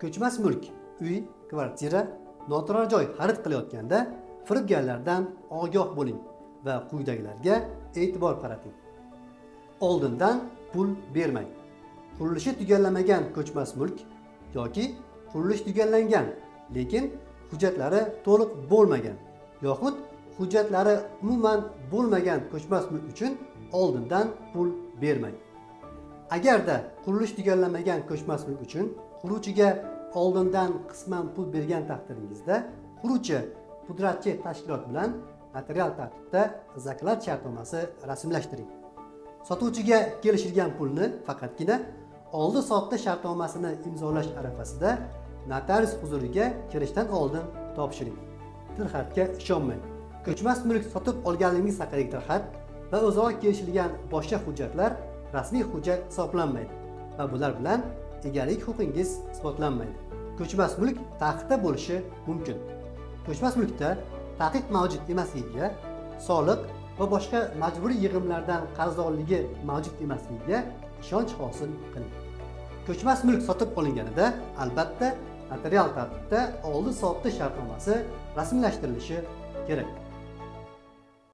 Ko'chmas mulk, uy, kvartira, noturar joy xarid qilayotganda firibgarlardan ogoh bo'ling va quyidagilarga e'tibor qarating. Oldindan pul bermang. Qurilishi tugallamagan ko'chmas mulk yoki qurilish tugallangan, lekin hujjatlari to'liq bo'lmagan yoxud hujjatlari umuman bo'lmagan ko'chmas mulk uchun oldindan pul bermang. Agarda qurilish tugallamagan ko'chmas mulk uchun quruvchiga oldindan qisman pul bergan taqdiringizda quruvchi pudratchi tashkilot bilan notarial tartibda zakalat shartnomasi rasmiylashtiring. Sotuvchiga kelishilgan pulni faqatgina oldi sotdi shartnomasini imzolash arafasida notarius huzuriga kirishdan oldin topshiring. Tilxatga ishonmang. Ko'chmas mulk sotib olganligingiz haqidagi tilxat va o'zaro kelishilgan boshqa hujjatlar rasmiy hujjat hisoblanmaydi va bular bilan egalik huquqingiz isbotlanmaydi. Ko'chmas mulk taqiqda bo'lishi mumkin. Ko'chmas mulkda taqiq mavjud emasligiga, soliq va boshqa majburiy yig'imlardan qarzdorligi mavjud emasligiga ishonch hosil qiling. Ko'chmas mulk sotib olinganida albatta notarial tartibda oldi sotdi shartnomasi rasmiylashtirilishi kerak.